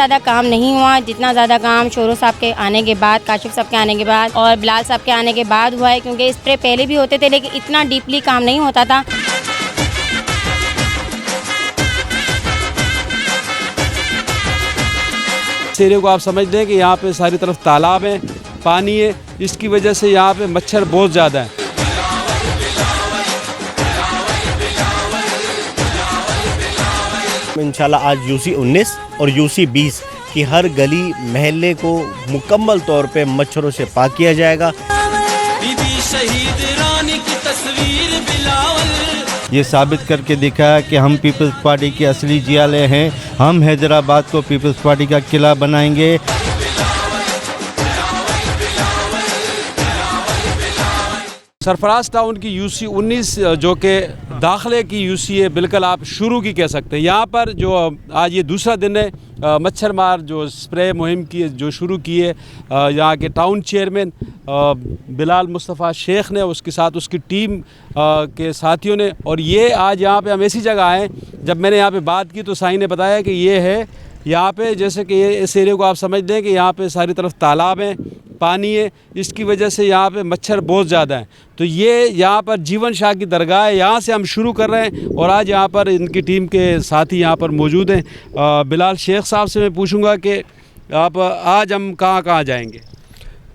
ज़्यादा काम नहीं हुआ जितना ज़्यादा काम शोरो साहब के आने के बाद, काशिफ साहब के आने के बाद और बिलाल साहब के आने के बाद हुआ है, क्योंकि स्प्रे पहले भी होते थे लेकिन इतना डीपली काम नहीं होता था। इस एरिया को आप समझ लें कि यहाँ पे सारी तरफ तालाब है, पानी है, इसकी वजह से यहाँ पे मच्छर बहुत ज़्यादा है। इंशाल्लाह आज यूसी 19 और यूसी 20 की हर गली महल्ले को मुकम्मल तौर पे मच्छरों से पाक किया जाएगा। बीबी शहीद रानी की तस्वीर बिलावल ये साबित करके दिखाया कि हम पीपल्स पार्टी के असली जियाले हैं। हम हैदराबाद को पीपल्स पार्टी का किला बनाएंगे। सरफराज टाउन की यूसी 19 जो कि दाखिले की यूसी है, बिल्कुल आप शुरू की कह सकते हैं। यहाँ पर जो आज ये दूसरा दिन है, मच्छर मार जो स्प्रे मुहिम की जो शुरू की है यहाँ के टाउन चेयरमैन बिलाल मुस्तफ़ा शेख ने, उसके साथ उसकी टीम के साथियों ने। और ये आज यहाँ पे हम ऐसी जगह आए, जब मैंने यहाँ पे बात की तो साईं ने बताया कि ये है यहाँ पे, जैसे कि ये इस एरिया को आप समझ लें कि यहाँ पे सारी तरफ तालाब है, पानी है, इसकी वजह से यहाँ पे मच्छर बहुत ज़्यादा है। तो ये यहाँ पर जीवन शाह की दरगाह है, यहाँ से हम शुरू कर रहे हैं। और आज यहाँ पर इनकी टीम के साथी यहाँ पर मौजूद हैं। बिलाल शेख साहब से मैं पूछूंगा कि आप आज हम कहाँ कहाँ जाएंगे।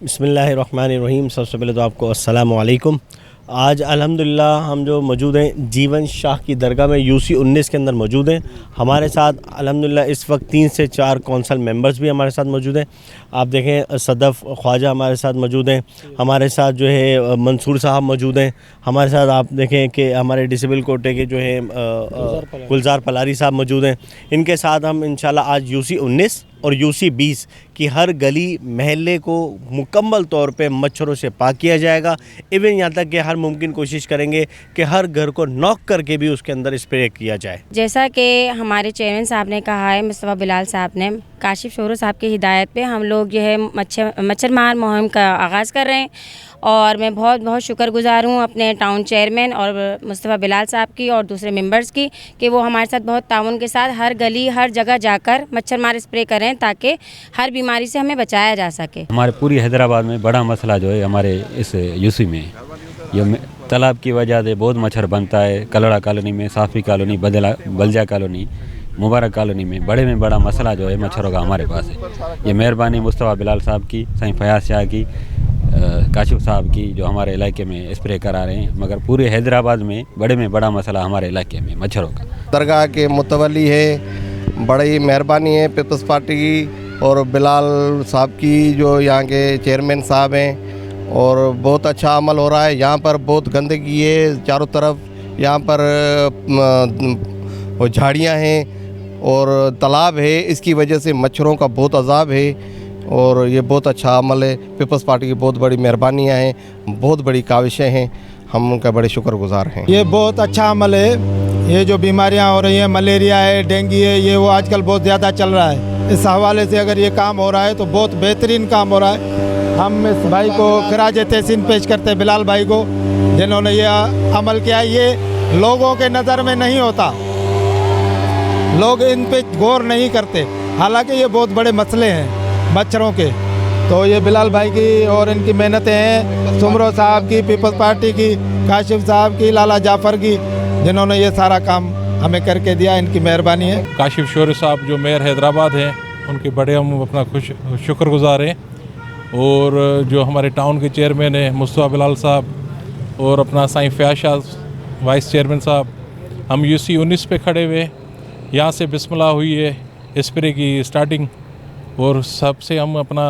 बिस्मिल्लाहिर्रहमानिर्रहीम। सबसे पहले तो आपको अस्सलाम वालेकुम। आज अल्हम्दुलिल्लाह हम जो मौजूद हैं जीवन शाह की दरगाह में यूसी 19 के अंदर मौजूद हैं। हमारे साथ अल्हम्दुलिल्लाह इस वक्त 3 से 4 कौंसल मेंबर्स भी हमारे साथ मौजूद हैं। आप देखें सदफ़ ख्वाजा हमारे साथ मौजूद हैं, हमारे साथ जो है मंसूर साहब मौजूद हैं, हमारे साथ आप देखें कि हमारे डिसेबल कोटे के जो है गुलजार पलारी साहब मौजूद हैं। इनके साथ हम इंशाल्लाह आज यूसी 19 और यूसी 20 की हर गली महल्ले को मुकम्मल तौर पे मच्छरों से पाक किया जाएगा। इवन यहाँ तक कि हर मुमकिन कोशिश करेंगे कि हर घर को नॉक करके भी उसके अंदर स्प्रे किया जाए। जैसा कि हमारे चेयरमैन साहब ने कहा है, मुस्तफ़ा बिलाल साहब ने, काशिफ शोरो साहब की हिदायत पे हम लोग जो है मच्छर मार मुहिम का आगाज़ कर रहे हैं। और मैं बहुत बहुत शुक्रगुज़ार हूँ अपने टाउन चेयरमैन और मुस्तफ़ा बिलाल साहब की और दूसरे मेंबर्स की कि वो हमारे साथ बहुत ताउन के साथ हर गली हर जगह जाकर मच्छर मार स्प्रे करें ताकि हर बीमारी से हमें बचाया जा सके। हमारे पूरी हैदराबाद में बड़ा मसला जो है हमारे इस यूसी में, ये तालाब की वजह से बहुत मच्छर बनता है। कलड़ा कॉलोनी में, साफ़ी कॉलोनी, बलजा कॉलोनी, मुबारक कॉलोनी में बड़ा मसला जो है मच्छरों का हमारे पास है। ये मेहरबानी मुस्तफ़ा बिलाल साहब की, साईं फयाज शाह की, काशिफ साहब की जो हमारे इलाके में स्प्रे करा रहे हैं। मगर पूरे हैदराबाद में बड़ा मसला हमारे इलाके में मच्छरों का। दरगाह के मुतवली है, बड़ी मेहरबानी है पीपल्स पार्टी की और बिलाल साहब की जो यहाँ के चेयरमैन साहब हैं। और बहुत अच्छा अमल हो रहा है। यहाँ पर बहुत गंदगी है चारों तरफ, यहाँ पर झाड़ियाँ हैं और तालाब है, इसकी वजह से मच्छरों का बहुत अजाब है। और ये बहुत अच्छा अमल है। पीपल्स पार्टी की बहुत बड़ी मेहरबानियाँ हैं, बहुत बड़ी काविशें हैं, हम उनका बड़े शुक्रगुजार हैं। ये बहुत अच्छा अमल है। ये जो बीमारियां हो रही हैं, मलेरिया है, डेंगू है, ये वो आजकल बहुत ज़्यादा चल रहा है। इस हवाले से अगर ये काम हो रहा है तो बहुत बेहतरीन काम हो रहा है। हम इस भाई को खराज तहसीन पेश करते हैं, बिलाल भाई को, जिन्होंने ये अमल किया। ये लोगों के नज़र में नहीं होता, लोग इन पे गौर नहीं करते, हालांकि ये बहुत बड़े मसले हैं मच्छरों के। तो ये बिलाल भाई की और इनकी मेहनतें हैं, सुमरो साहब की, पीपल्स पार्टी की, काशिफ साहब की, लाला जाफ़र की, जिन्होंने ये सारा काम हमें करके दिया, इनकी मेहरबानी है। काशिफ शोरो साहब जो मेयर हैदराबाद हैं, उनके बड़े हम अपना शुक्रगुजार हैं। और जो हमारे टाउन के चेयरमैन हैं मुस्तफ़ा बिलाल साहब और अपना साईं फयाज शाह वाइस चेयरमैन साहब, हम यूसी 19 पे खड़े हुए, यहाँ से बिस्मिल्लाह हुई है स्प्रे की स्टार्टिंग। और सबसे हम अपना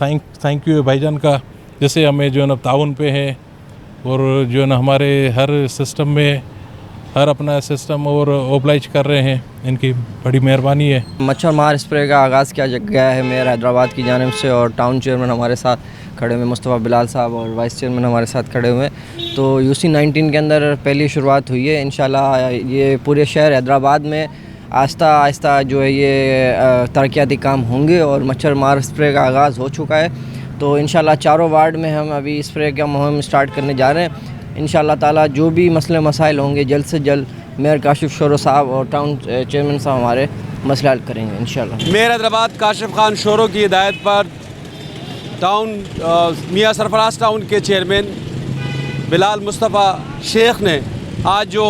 थैंक यू भाईजान का, जैसे हमें जो है ना ताउन पे है और जो है ना हमारे हर सिस्टम में हर अपना सिस्टम और ओबलाइज कर रहे हैं, इनकी बड़ी मेहरबानी है। मच्छर मार स्प्रे का आगाज़ किया गया है मेयर हैदराबाद की जानिब से और टाउन चेयरमैन हमारे साथ खड़े हुए मुस्तफ़ा बिलाल साहब और वाइस चेयरमैन हमारे साथ खड़े हुए। तो यूसी 19 के अंदर पहली शुरुआत हुई है। इंशाल्लाह ये पूरे शहर हैदराबाद में आहिस्ता आहिस्ता जो है ये तरक्याती काम होंगे और मच्छर मार स्प्रे का आगाज़ हो चुका है। तो इंशाल्लाह चारों वार्ड में हम अभी स्प्रे का मुहिम स्टार्ट करने जा रहे हैं। इंशाल्लाह ताला जो भी मसले मसाइल होंगे जल्द से जल्द मेयर काशिफ शोरो साहब और टाउन चेयरमैन साहब हमारे मसला हल करेंगे इंशाल्लाह। मेयर हैदराबाद काशिफ खान शोरो की हिदायत पर टाउन मियाँ सरफराज टाउन के चेयरमैन बिलाल मुस्तफ़ा शेख ने आज जो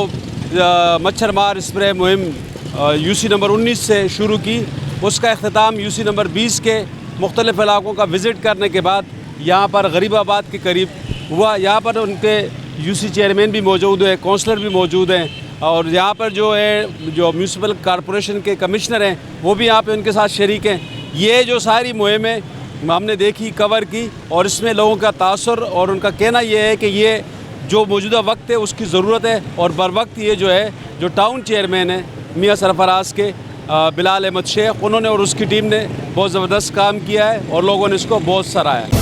मच्छर मार स्प्रे मुहिम यूसी नंबर 19 से शुरू की, उसका अख्ताम यूसी नंबर 20 के मुख्तलिफ़ इलाकों का विज़िट करने के बाद यहाँ पर गरीबाबाद के करीब हुआ। यहाँ पर उनके यूसी चेयरमैन भी मौजूद हैं, काउंसलर भी मौजूद हैं, और यहाँ पर जो है जो म्यूनसिपल कॉरपोरेशन के कमिश्नर हैं वो भी यहाँ पे उनके साथ शरीक हैं। ये जो सारी मुहिमें हमने देखी, कवर की, और इसमें लोगों का तासुर और उनका कहना ये है कि ये जो मौजूदा वक्त है उसकी ज़रूरत है, और बर वक्त ये जो है जो टाउन चेयरमैन है मियाँ सरफराज के बिलाल अहमद शेख, उन्होंने और उसकी टीम ने बहुत ज़बरदस्त काम किया है और लोगों ने इसको बहुत सराहा है।